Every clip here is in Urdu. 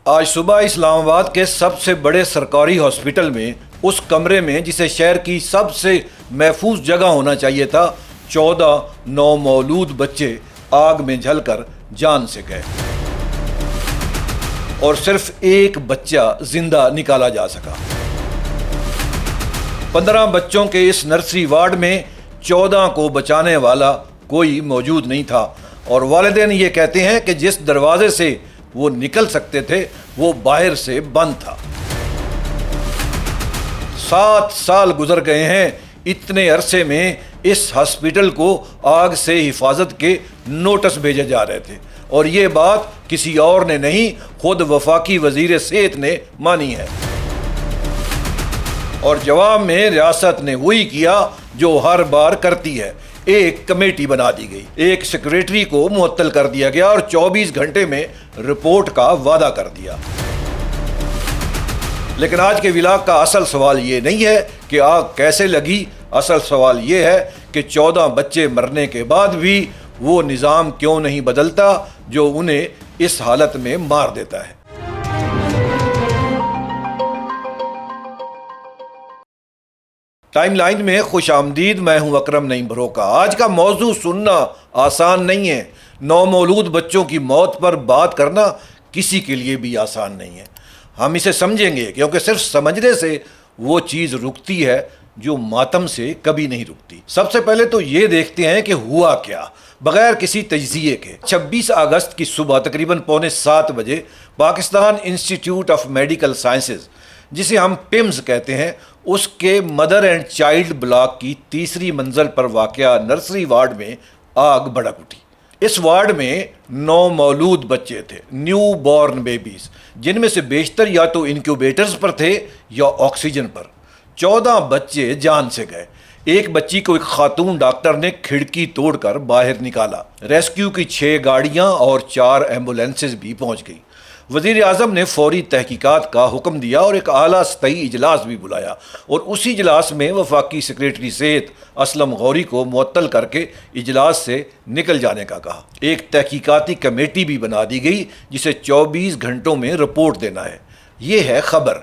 آج صبح اسلام آباد کے سب سے بڑے سرکاری ہاسپٹل میں اس کمرے میں جسے شہر کی سب سے محفوظ جگہ ہونا چاہیے تھا 14 نومولود بچے آگ میں جل کر جان سے گئے اور صرف ایک بچہ زندہ نکالا جا سکا۔ 15 بچوں کے اس نرسری وارڈ میں 14 کو بچانے والا کوئی موجود نہیں تھا اور والدین یہ کہتے ہیں کہ جس دروازے سے وہ نکل سکتے تھے وہ باہر سے بند تھا۔ 7 سال گزر گئے ہیں، اتنے عرصے میں اس ہاسپٹل کو آگ سے حفاظت کے نوٹس بھیجے جا رہے تھے اور یہ بات کسی اور نے نہیں، خود وفاقی وزیر صحت نے مانی ہے اور جواب میں ریاست نے وہی کیا جو ہر بار کرتی ہے، ایک کمیٹی بنا دی گئی، ایک سیکریٹری کو معطل کر دیا گیا اور 24 گھنٹے میں رپورٹ کا وعدہ کر دیا۔ لیکن آج کے ولاگ کا اصل سوال یہ نہیں ہے کہ آگ کیسے لگی، اصل سوال یہ ہے کہ 14 بچے مرنے کے بعد بھی وہ نظام کیوں نہیں بدلتا جو انہیں اس حالت میں مار دیتا ہے۔ ٹائم لائن میں خوش آمدید، میں ہوں اکرم نعیم بھروکا۔ آج کا موضوع سننا آسان نہیں ہے، نومولود بچوں کی موت پر بات کرنا کسی کے لیے بھی آسان نہیں ہے۔ ہم اسے سمجھیں گے کیونکہ صرف سمجھنے سے وہ چیز رکتی ہے جو ماتم سے کبھی نہیں رکتی۔ سب سے پہلے تو یہ دیکھتے ہیں کہ ہوا کیا بغیر کسی تجزیے کے۔ 26 اگست کی صبح تقریباً 6:45 بجے Pakistan institute of medical sciences, جسے ہم پمز کہتے ہیں، اس کے مدر اینڈ چائلڈ بلاک کی 3ری منزل پر واقع نرسری وارڈ میں آگ بھڑک اٹھی۔ اس وارڈ میں 9 مولود بچے تھے، نیو بورن بیبیز، جن میں سے بیشتر یا تو انکیوبیٹرز پر تھے یا آکسیجن پر۔ 14 بچے جان سے گئے۔ ایک بچی کو ایک خاتون ڈاکٹر نے کھڑکی توڑ کر باہر نکالا۔ ریسکیو کی 6 گاڑیاں اور 4 ایمبولینسز بھی پہنچ گئی۔ وزیر اعظم نے فوری تحقیقات کا حکم دیا اور ایک اعلیٰ سطحی اجلاس بھی بلایا اور اسی اجلاس میں وفاقی سیکریٹری صحت اسلم غوری کو معطل کر کے اجلاس سے نکل جانے کا کہا۔ ایک تحقیقاتی کمیٹی بھی بنا دی گئی جسے 24 گھنٹوں میں رپورٹ دینا ہے۔ یہ ہے خبر،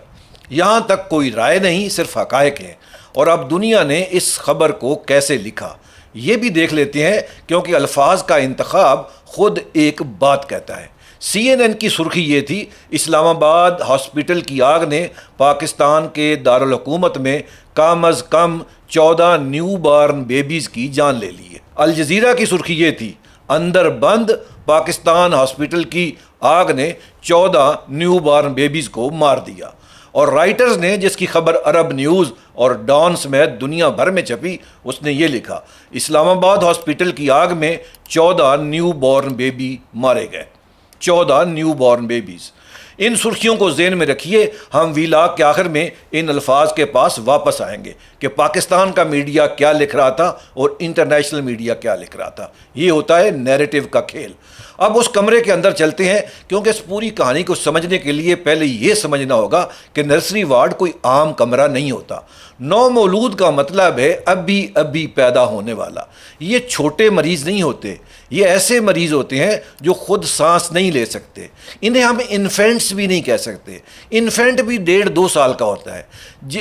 یہاں تک کوئی رائے نہیں، صرف حقائق ہیں۔ اور اب دنیا نے اس خبر کو کیسے لکھا یہ بھی دیکھ لیتے ہیں، کیونکہ الفاظ کا انتخاب خود ایک بات کہتا ہے۔ CNN کی سرخی یہ تھی، اسلام آباد ہاسپٹل کی آگ نے پاکستان کے دارالحکومت میں کم از کم 14 نیو بارن بیبیز کی جان لے لی ہے۔ الجزیرہ کی سرخی یہ تھی، اندر بند پاکستان ہاسپٹل کی آگ نے 14 نیو بارن بیبیز کو مار دیا۔ اور رائٹرز نے، جس کی خبر عرب نیوز اور ڈان سمیت دنیا بھر میں چھپی، اس نے یہ لکھا، اسلام آباد ہاسپٹل کی آگ میں 14 نیو بورن بیبی مارے گئے۔ 14 نیو بورن بیبیز۔ ان سرخیوں کو ذہن میں رکھیے، ہم ویلاگ کے آخر میں ان الفاظ کے پاس واپس آئیں گے کہ پاکستان کا میڈیا کیا لکھ رہا تھا اور انٹرنیشنل میڈیا کیا لکھ رہا تھا۔ یہ ہوتا ہے نیریٹو کا کھیل۔ اب اس کمرے کے اندر چلتے ہیں، کیونکہ اس پوری کہانی کو سمجھنے کے لیے پہلے یہ سمجھنا ہوگا کہ نرسری وارڈ کوئی عام کمرہ نہیں ہوتا۔ نومولود کا مطلب ہے ابھی پیدا ہونے والا۔ یہ چھوٹے مریض نہیں ہوتے، یہ ایسے مریض ہوتے ہیں جو خود سانس نہیں لے سکتے۔ انہیں ہم انفینٹس بھی نہیں کہہ سکتے، انفینٹ بھی 1.5-2 سال کا ہوتا ہے۔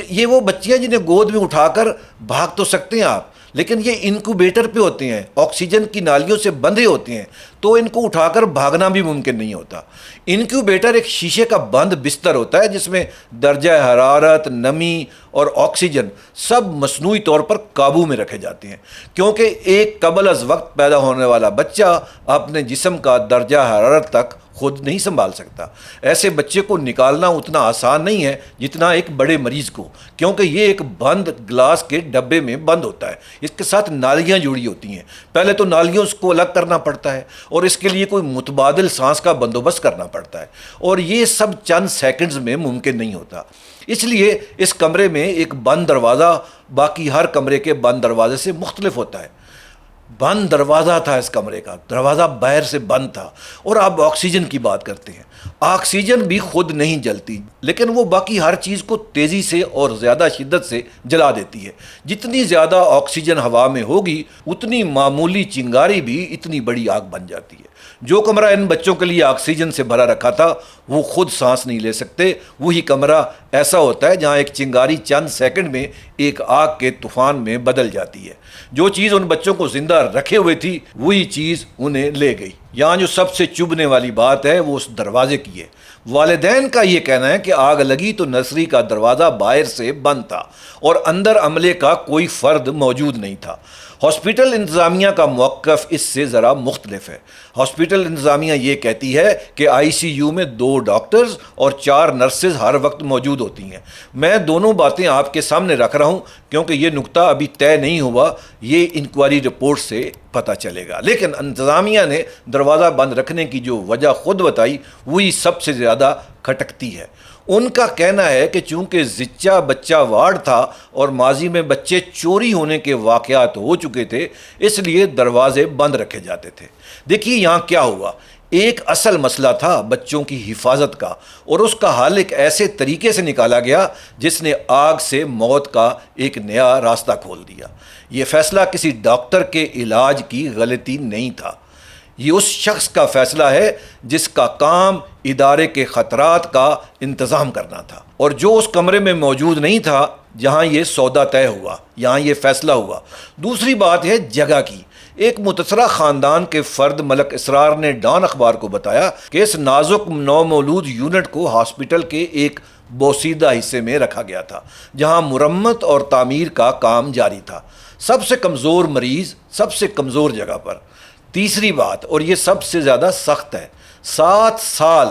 یہ وہ بچیاں جنہیں گود میں اٹھا کر بھاگ تو سکتے ہیں آپ، لیکن یہ انکوبیٹر پہ ہوتے ہیں، آکسیجن کی نالیوں سے بندھے ہوتے ہیں، تو ان کو اٹھا کر بھاگنا بھی ممکن نہیں ہوتا۔ انکیوبیٹر ایک شیشے کا بند بستر ہوتا ہے جس میں درجہ حرارت، نمی اور آکسیجن سب مصنوعی طور پر قابو میں رکھے جاتے ہیں، کیونکہ ایک قبل از وقت پیدا ہونے والا بچہ اپنے جسم کا درجہ حرارت تک خود نہیں سنبھال سکتا۔ ایسے بچے کو نکالنا اتنا آسان نہیں ہے جتنا ایک بڑے مریض کو، کیونکہ یہ ایک بند گلاس کے ڈبے میں بند ہوتا ہے، اس کے ساتھ نالیاں جڑی ہوتی ہیں۔ پہلے تو نالیوں کو الگ کرنا پڑتا ہے اور اس کے لیے کوئی متبادل سانس کا بندوبست کرنا پڑتا ہے، اور یہ سب چند سیکنڈز میں ممکن نہیں ہوتا۔ اس لیے اس کمرے میں ایک بند دروازہ باقی ہر کمرے کے بند دروازے سے مختلف ہوتا ہے۔ بند دروازہ تھا اس کمرے کا، دروازہ باہر سے بند تھا۔ اور اب آکسیجن کی بات کرتے ہیں۔ آکسیجن بھی خود نہیں جلتی، لیکن وہ باقی ہر چیز کو تیزی سے اور زیادہ شدت سے جلا دیتی ہے۔ جتنی زیادہ آکسیجن ہوا میں ہوگی اتنی معمولی چنگاری بھی اتنی بڑی آگ بن جاتی ہے۔ جو کمرہ ان بچوں کے لیے آکسیجن سے بھرا رکھا تھا وہ خود سانس نہیں لے سکتے، وہی کمرہ ایسا ہوتا ہے جہاں ایک چنگاری چند سیکنڈ میں ایک آگ کے طوفان میں بدل جاتی ہے۔ جو چیز ان بچوں کو زندہ رکھے ہوئے تھی وہی چیز انہیں لے گئی۔ یہاں جو سب سے چبھنے والی بات ہے وہ اس دروازے کی ہے۔ والدین کا یہ کہنا ہے کہ آگ لگی تو نرسری کا دروازہ باہر سے بند تھا اور اندر عملے کا کوئی فرد موجود نہیں تھا۔ ہاسپٹل انتظامیہ کا موقف اس سے ذرا مختلف ہے۔ ہاسپٹل انتظامیہ یہ کہتی ہے کہ آئی سی یو میں 2 ڈاکٹرز اور 4 نرسز ہر وقت موجود ہوتی ہیں۔ میں دونوں باتیں آپ کے سامنے رکھ رہا ہوں کیونکہ یہ نقطہ ابھی طے نہیں ہوا، یہ انکوائری رپورٹ سے پتہ چلے گا۔ لیکن انتظامیہ نے دروازہ بند رکھنے کی جو وجہ خود بتائی وہی سب سے زیادہ کھٹکتی ہے۔ ان کا کہنا ہے کہ چونکہ زچہ بچہ وارڈ تھا اور ماضی میں بچے چوری ہونے کے واقعات ہو چکے تھے، اس لیے دروازے بند رکھے جاتے تھے۔ دیکھیے یہاں کیا ہوا، ایک اصل مسئلہ تھا بچوں کی حفاظت کا، اور اس کا حل ایک ایسے طریقے سے نکالا گیا جس نے آگ سے موت کا ایک نیا راستہ کھول دیا۔ یہ فیصلہ کسی ڈاکٹر کے علاج کی غلطی نہیں تھا، یہ اس شخص کا فیصلہ ہے جس کا کام ادارے کے خطرات کا انتظام کرنا تھا، اور جو اس کمرے میں موجود نہیں تھا جہاں یہ سودا طے ہوا، یہاں یہ فیصلہ ہوا۔ دوسری بات ہے جگہ کی۔ ایک متاثرہ خاندان کے فرد ملک اسرار نے ڈان اخبار کو بتایا کہ اس نازک نومولود یونٹ کو ہاسپٹل کے ایک بوسیدہ حصے میں رکھا گیا تھا جہاں مرمت اور تعمیر کا کام جاری تھا، سب سے کمزور مریض سب سے کمزور جگہ پر۔ تیسری بات، اور یہ سب سے زیادہ سخت ہے، 7 سال،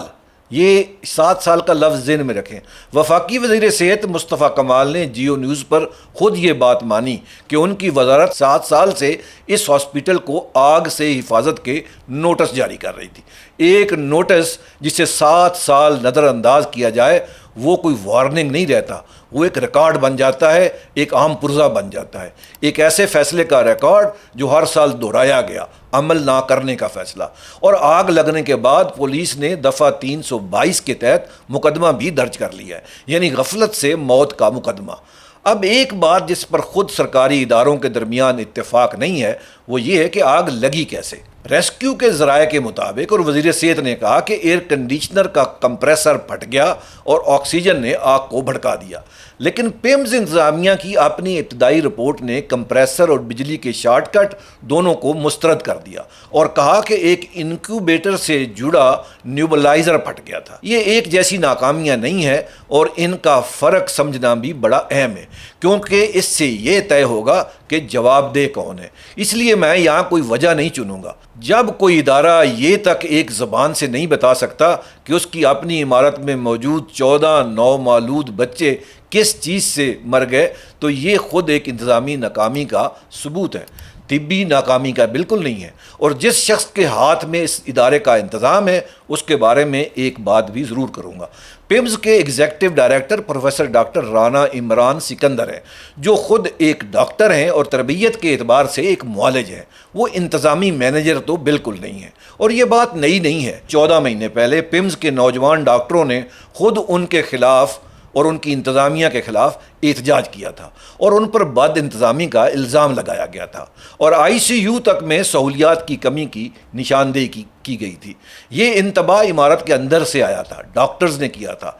یہ 7 سال کا لفظ ذہن میں رکھیں۔ وفاقی وزیر صحت مصطفیٰ کمال نے جیو نیوز پر خود یہ بات مانی کہ ان کی وزارت 7 سال سے اس ہاسپٹل کو آگ سے حفاظت کے نوٹس جاری کر رہی تھی۔ ایک نوٹس جسے 7 سال نظر انداز کیا جائے وہ کوئی وارننگ نہیں رہتا، وہ ایک ریکارڈ بن جاتا ہے، ایک عام پرزہ بن جاتا ہے، ایک ایسے فیصلے کا ریکارڈ جو ہر سال دہرایا گیا، عمل نہ کرنے کا فیصلہ۔ اور آگ لگنے کے بعد پولیس نے دفعہ 322 کے تحت مقدمہ بھی درج کر لیا ہے، یعنی غفلت سے موت کا مقدمہ۔ اب ایک بات جس پر خود سرکاری اداروں کے درمیان اتفاق نہیں ہے وہ یہ ہے کہ آگ لگی کیسے۔ ریسکیو کے ذرائع کے مطابق، اور وزیر صحت نے کہا کہ ایئر کنڈیشنر کا کمپریسر پھٹ گیا اور آکسیجن نے آگ کو بھڑکا دیا، لیکن پیمز انتظامیہ کی اپنی ابتدائی رپورٹ نے کمپریسر اور بجلی کے شارٹ کٹ دونوں کو مسترد کر دیا اور کہا کہ ایک انکیوبیٹر سے جڑا نیوبلائزر پھٹ گیا تھا۔ یہ ایک جیسی ناکامیاں نہیں ہے اور ان کا فرق سمجھنا بھی بڑا اہم ہے، کیونکہ اس سے یہ طے ہوگا کہ جواب دہ کون ہے۔ اس لیے میں یہاں کوئی وجہ نہیں چنوں گا۔ جب کوئی ادارہ یہ تک ایک زبان سے نہیں بتا سکتا کہ اس کی اپنی عمارت میں موجود 14 نومولود بچے کس چیز سے مر گئے تو یہ خود ایک انتظامی ناکامی کا ثبوت ہے، طبی ناکامی کا بالکل نہیں ہے۔ اور جس شخص کے ہاتھ میں اس ادارے کا انتظام ہے اس کے بارے میں ایک بات بھی ضرور کروں گا۔ پیمز کے executive director professor doctor Rana Imran Sikandar ہیں، جو خود ایک ڈاکٹر ہیں اور تربیت کے اعتبار سے ایک معالج ہیں، وہ انتظامی مینیجر تو بالکل نہیں ہیں۔ اور یہ بات نئی نہیں ہے، 14 مہینے پہلے پیمز کے نوجوان ڈاکٹروں نے خود ان کے خلاف اور ان کی انتظامیہ کے خلاف احتجاج کیا تھا اور ان پر بد انتظامی کا الزام لگایا گیا تھا اور آئی سی یو تک میں سہولیات کی کمی کی نشاندہی کی گئی تھی۔ یہ انتباہ عمارت کے اندر سے آیا تھا، ڈاکٹرز نے کیا تھا۔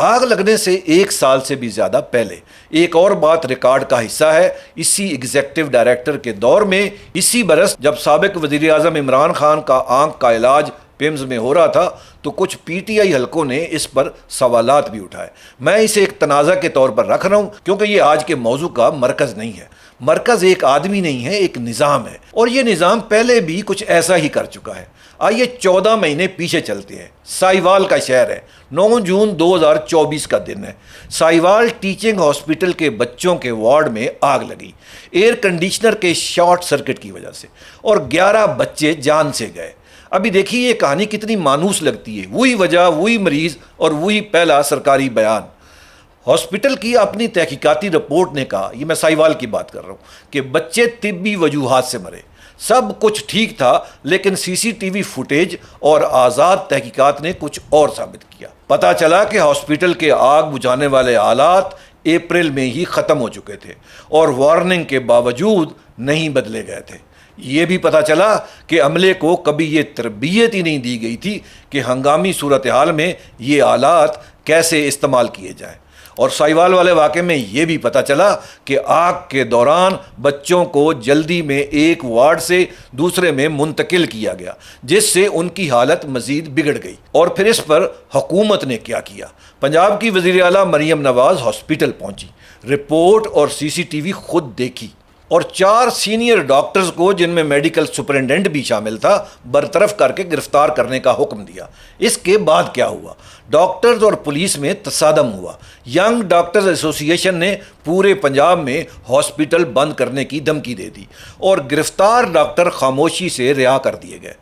آگ لگنے سے 1 سال سے بھی زیادہ پہلے ایک اور بات ریکارڈ کا حصہ ہے۔ اسی ایگزیکٹو ڈائریکٹر کے دور میں اسی برس جب سابق وزیر اعظم عمران خان کا آنکھ کا علاج پیمز میں ہو رہا تھا تو کچھ پی ٹی آئی حلقوں نے اس پر سوالات بھی اٹھائے۔ میں اسے ایک تنازع کے طور پر رکھ رہا ہوں کیونکہ یہ آج کے موضوع کا مرکز نہیں ہے۔ مرکز ایک آدمی نہیں ہے، ایک نظام ہے، اور یہ نظام پہلے بھی کچھ ایسا ہی کر چکا ہے۔ آئیے 14 مہینے پیچھے چلتے ہیں۔ سائیوال کا شہر ہے، 9 جون 2024 کا دن ہے۔ سائیوال ٹیچنگ ہاسپٹل کے بچوں کے وارڈ میں آگ لگی ایئر کنڈیشنر کے شارٹ سرکٹ کی وجہ سے، اور 11 بچے جان سے گئے۔ ابھی دیکھیے یہ کہانی کتنی مانوس لگتی ہے، وہی وجہ، وہی مریض اور وہی پہلا سرکاری بیان۔ ہاسپٹل کی اپنی تحقیقاتی رپورٹ نے کہا، یہ میں سائیوال کی بات کر رہا ہوں، کہ بچے طبی وجوہات سے مرے۔ سب کچھ ٹھیک تھا، لیکن سی سی ٹی وی فوٹیج اور آزاد تحقیقات نے کچھ اور ثابت کیا۔ پتہ چلا کہ ہاسپٹل کے آگ بجھانے والے آلات اپریل میں ہی ختم ہو چکے تھے اور وارننگ کے باوجود نہیں بدلے گئے تھے۔ یہ بھی پتہ چلا کہ عملے کو کبھی یہ تربیت ہی نہیں دی گئی تھی کہ ہنگامی صورتحال میں یہ آلات کیسے استعمال کیے جائیں۔ اور سائیوال والے واقعے میں یہ بھی پتہ چلا کہ آگ کے دوران بچوں کو جلدی میں ایک وارڈ سے دوسرے میں منتقل کیا گیا، جس سے ان کی حالت مزید بگڑ گئی۔ اور پھر اس پر حکومت نے کیا کیا؟ پنجاب کی وزیر اعلیٰ مریم نواز ہاسپٹل پہنچی، رپورٹ اور سی سی ٹی وی خود دیکھی، اور 4 سینئر ڈاکٹرز کو، جن میں میڈیکل سپرنٹینڈنٹ بھی شامل تھا، برطرف کر کے گرفتار کرنے کا حکم دیا۔ اس کے بعد کیا ہوا؟ ڈاکٹرز اور پولیس میں تصادم ہوا۔ ینگ ڈاکٹرز ایسوسی ایشن نے پورے پنجاب میں ہاسپٹل بند کرنے کی دھمکی دے دی اور گرفتار ڈاکٹر خاموشی سے رہا کر دیے گئے۔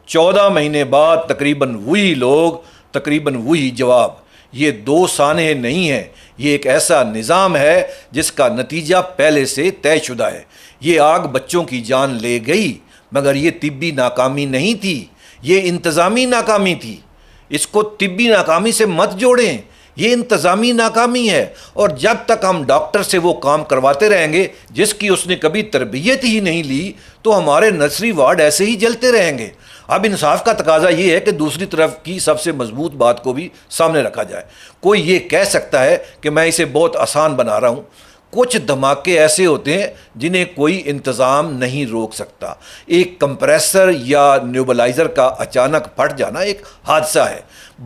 14 مہینے بعد تقریباً وہی لوگ، تقریباً وہی جواب۔ یہ 2 سانحے نہیں ہیں، یہ ایک ایسا نظام ہے جس کا نتیجہ پہلے سے طے شدہ ہے۔ یہ آگ بچوں کی جان لے گئی، مگر یہ طبی ناکامی نہیں تھی، یہ انتظامی ناکامی تھی۔ اس کو طبی ناکامی سے مت جوڑیں، یہ انتظامی ناکامی ہے۔ اور جب تک ہم ڈاکٹر سے وہ کام کرواتے رہیں گے جس کی اس نے کبھی تربیت ہی نہیں لی، تو ہمارے نرسری وارڈ ایسے ہی جلتے رہیں گے۔ اب انصاف کا تقاضا یہ ہے کہ دوسری طرف کی سب سے مضبوط بات کو بھی سامنے رکھا جائے۔ کوئی یہ کہہ سکتا ہے کہ میں اسے بہت آسان بنا رہا ہوں۔ کچھ دھماکے ایسے ہوتے ہیں جنہیں کوئی انتظام نہیں روک سکتا۔ ایک کمپریسر یا نیوبلائزر کا اچانک پھٹ جانا ایک حادثہ ہے،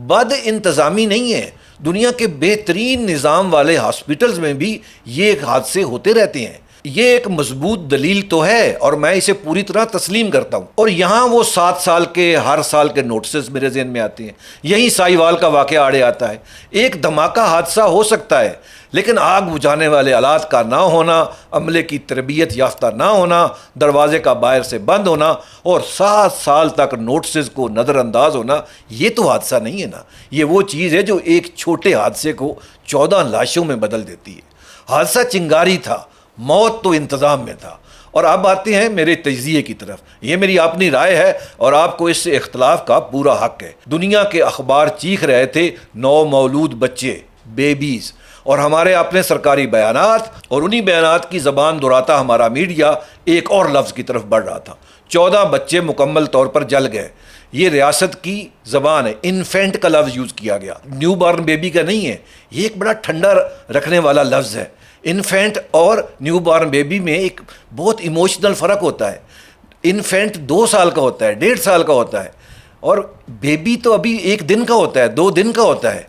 بد انتظامی نہیں ہے۔ دنیا کے بہترین نظام والے ہاسپٹلز میں بھی یہ حادثے ہوتے رہتے ہیں۔ یہ ایک مضبوط دلیل تو ہے اور میں اسے پوری طرح تسلیم کرتا ہوں۔ اور یہاں وہ 7 سال کے ہر سال کے نوٹسز میرے ذہن میں آتے ہیں، یہی سائیوال کا واقعہ آڑے آتا ہے۔ ایک دھماکہ حادثہ ہو سکتا ہے، لیکن آگ بجھانے والے آلات کا نہ ہونا، عملے کی تربیت یافتہ نہ ہونا، دروازے کا باہر سے بند ہونا اور 7 سال تک نوٹسز کو نظر انداز ہونا، یہ تو حادثہ نہیں ہے نا۔ یہ وہ چیز ہے جو ایک چھوٹے حادثے کو 14 لاشوں میں بدل دیتی ہے۔ حادثہ چنگاری تھا، موت تو انتظام میں تھا۔ اور اب آتے ہیں میرے تجزیے کی طرف۔ یہ میری اپنی رائے ہے اور آپ کو اس سے اختلاف کا پورا حق ہے۔ دنیا کے اخبار چیخ رہے تھے نو مولود بچے، بیبیز، اور ہمارے اپنے سرکاری بیانات اور انہی بیانات کی زبان دہراتا ہمارا میڈیا ایک اور لفظ کی طرف بڑھ رہا تھا۔ 14 بچے مکمل طور پر جل گئے۔ یہ ریاست کی زبان ہے، انفینٹ کا لفظ یوز کیا گیا، نیو بارن بیبی کا نہیں ہے۔ یہ ایک بڑا ٹھنڈا رکھنے والا لفظ ہے۔ انفینٹ اور نیو بارن بیبی میں ایک بہت ایموشنل فرق ہوتا ہے۔ انفینٹ 2 سال کا ہوتا ہے، 1.5 سال کا ہوتا ہے، اور بیبی تو ابھی 1 دن کا ہوتا ہے، 2 دن کا ہوتا ہے۔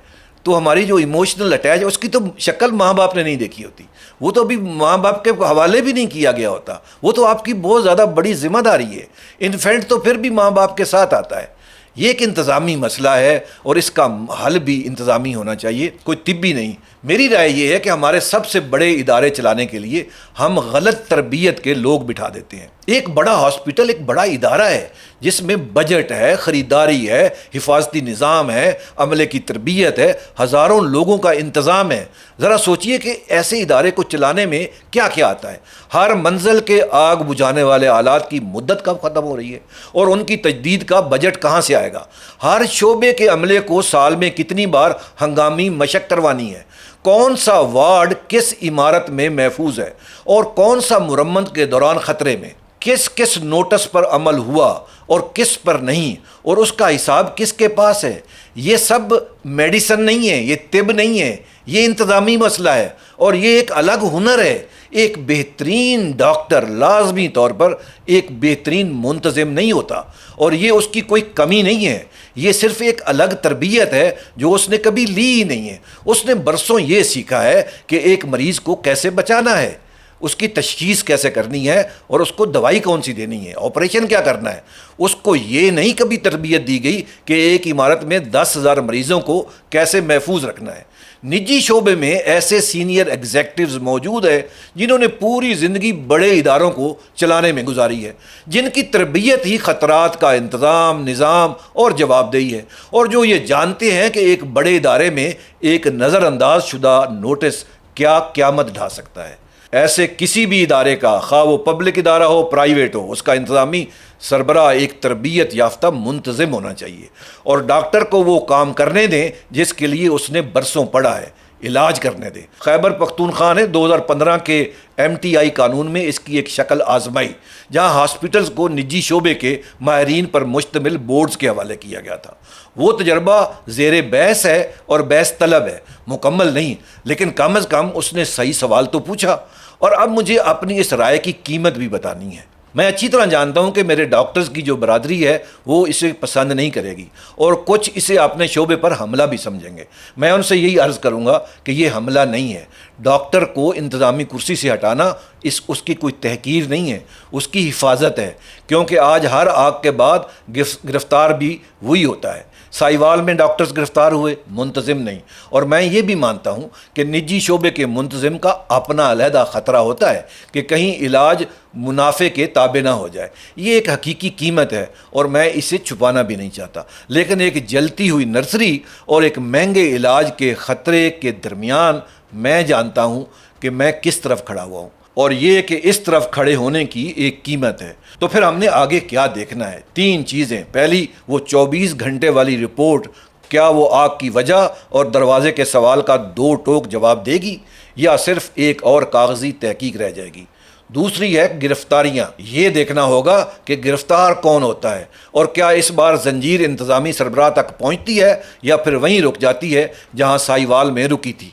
تو ہماری جو ایموشنل اٹیچ ہے، اس کی تو شکل ماں باپ نے نہیں دیکھی ہوتی، وہ تو ابھی ماں باپ کے حوالے بھی نہیں کیا گیا ہوتا، وہ تو آپ کی بہت زیادہ بڑی ذمہ داری ہے۔ انفینٹ تو پھر بھی ماں باپ کے ساتھ آتا ہے۔ یہ ایک انتظامی مسئلہ ہے اور اس کا حل بھی انتظامی ہونا چاہیے، کوئی طبی نہیں۔ میری رائے یہ ہے کہ ہمارے سب سے بڑے ادارے چلانے کے لیے ہم غلط تربیت کے لوگ بٹھا دیتے ہیں۔ ایک بڑا ہاسپٹل ایک بڑا ادارہ ہے جس میں بجٹ ہے، خریداری ہے، حفاظتی نظام ہے، عملے کی تربیت ہے، ہزاروں لوگوں کا انتظام ہے۔ ذرا سوچئے کہ ایسے ادارے کو چلانے میں کیا کیا آتا ہے۔ ہر منزل کے آگ بجھانے والے آلات کی مدت کب ختم ہو رہی ہے اور ان کی تجدید کا بجٹ کہاں سے آئے گا۔ ہر شعبے کے عملے کو سال میں کتنی بار ہنگامی مشق کروانی ہے، کون سا وارڈ کس عمارت میں محفوظ ہے اور کون سا مرمت کے دوران خطرے میں، کس کس نوٹس پر عمل ہوا اور کس پر نہیں، اور اس کا حساب کس کے پاس ہے۔ یہ سب میڈیسن نہیں ہے، یہ طب نہیں ہے، یہ انتظامی مسئلہ ہے اور یہ ایک الگ ہنر ہے۔ ایک بہترین ڈاکٹر لازمی طور پر ایک بہترین منتظم نہیں ہوتا، اور یہ اس کی کوئی کمی نہیں ہے، یہ صرف ایک الگ تربیت ہے جو اس نے کبھی لی ہی نہیں ہے۔ اس نے برسوں یہ سیکھا ہے کہ ایک مریض کو کیسے بچانا ہے، اس کی تشخیص کیسے کرنی ہے اور اس کو دوائی کون سی دینی ہے، آپریشن کیا کرنا ہے۔ اس کو یہ نہیں کبھی تربیت دی گئی کہ ایک عمارت میں 10,000 مریضوں کو کیسے محفوظ رکھنا ہے۔ نجی شعبے میں ایسے سینئر ایگزیکٹوز موجود ہیں جنہوں نے پوری زندگی بڑے اداروں کو چلانے میں گزاری ہے، جن کی تربیت ہی خطرات کا انتظام، نظام اور جواب دہی ہے، اور جو یہ جانتے ہیں کہ ایک بڑے ادارے میں ایک نظر انداز شدہ نوٹس کیا قیامت ڈھا سکتا ہے۔ ایسے کسی بھی ادارے کا، خواہ وہ پبلک ادارہ ہو پرائیویٹ ہو، اس کا انتظامی سربراہ ایک تربیت یافتہ منتظم ہونا چاہیے اور ڈاکٹر کو وہ کام کرنے دیں جس کے لیے اس نے برسوں پڑھا ہے، علاج کرنے دیں۔ خیبر پختونخوا نے 2015 کے MTI قانون میں اس کی ایک شکل آزمائی، جہاں ہاسپٹلز کو نجی شعبے کے ماہرین پر مشتمل بورڈز کے حوالے کیا گیا تھا۔ وہ تجربہ زیر بحث ہے اور بحث طلب ہے، مکمل نہیں، لیکن کم از کم اس نے صحیح سوال تو پوچھا۔ اور اب مجھے اپنی اس رائے کی قیمت بھی بتانی ہے۔ میں اچھی طرح جانتا ہوں کہ میرے ڈاکٹرز کی جو برادری ہے وہ اسے پسند نہیں کرے گی اور کچھ اسے اپنے شعبے پر حملہ بھی سمجھیں گے۔ میں ان سے یہی عرض کروں گا کہ یہ حملہ نہیں ہے۔ ڈاکٹر کو انتظامی کرسی سے ہٹانا اس کی کوئی تحقیر نہیں ہے، اس کی حفاظت ہے، کیونکہ آج ہر آگ کے بعد گرفتار بھی وہی ہوتا ہے۔ سائیوال میں ڈاکٹرز گرفتار ہوئے، منتظم نہیں۔ اور میں یہ بھی مانتا ہوں کہ نجی شعبے کے منتظم کا اپنا علیحدہ خطرہ ہوتا ہے کہ کہیں علاج منافع کے تابع نہ ہو جائے۔ یہ ایک حقیقی قیمت ہے اور میں اسے چھپانا بھی نہیں چاہتا، لیکن ایک جلتی ہوئی نرسری اور ایک مہنگے علاج کے خطرے کے درمیان میں جانتا ہوں کہ میں کس طرف کھڑا ہوا ہوں، اور یہ کہ اس طرف کھڑے ہونے کی ایک قیمت ہے۔ تو پھر ہم نے آگے کیا دیکھنا ہے؟ 3 چیزیں۔ پہلی، وہ 24 گھنٹے والی رپورٹ، کیا وہ آگ کی وجہ اور دروازے کے سوال کا 2 ٹوک جواب دے گی یا صرف ایک اور کاغذی تحقیق رہ جائے گی؟ دوسری ہے گرفتاریاں۔ یہ دیکھنا ہوگا کہ گرفتار کون ہوتا ہے اور کیا اس بار زنجیر انتظامی سربراہ تک پہنچتی ہے یا پھر وہیں رک جاتی ہے جہاں سائیوال میں رکی تھی۔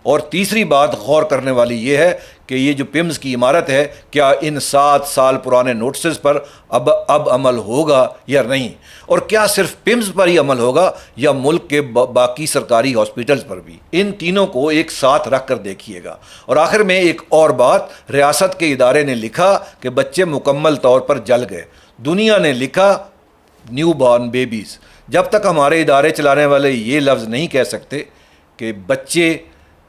اور تیسری بات غور کرنے والی یہ ہے کہ یہ جو پیمز کی عمارت ہے، کیا ان 7 سال پرانے نوٹسز پر اب عمل ہوگا یا نہیں، اور کیا صرف پیمز پر ہی عمل ہوگا یا ملک کے باقی سرکاری ہاسپٹلز پر بھی؟ ان تینوں کو ایک ساتھ رکھ کر دیکھیے گا۔ اور آخر میں ایک اور بات، ریاست کے ادارے نے لکھا کہ بچے مکمل طور پر جل گئے، دنیا نے لکھا نیو بارن بیبیز۔ جب تک ہمارے ادارے چلانے والے یہ لفظ نہیں کہہ سکتے کہ بچے،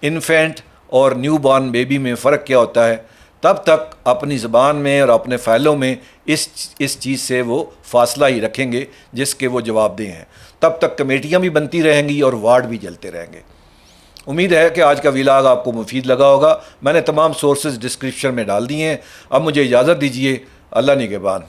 انفینٹ اور نیو بارن بیبی میں فرق کیا ہوتا ہے، تب تک اپنی زبان میں اور اپنے فائلوں میں اس چیز سے وہ فاصلہ ہی رکھیں گے جس کے وہ جواب دہ ہیں۔ تب تک کمیٹیاں بھی بنتی رہیں گی اور وارڈ بھی جلتے رہیں گے۔ امید ہے کہ آج کا ویلاگ آپ کو مفید لگا ہوگا۔ میں نے تمام سورسز ڈسکرپشن میں ڈال دیے ہیں۔ اب مجھے اجازت دیجیے، اللہ نگہبان۔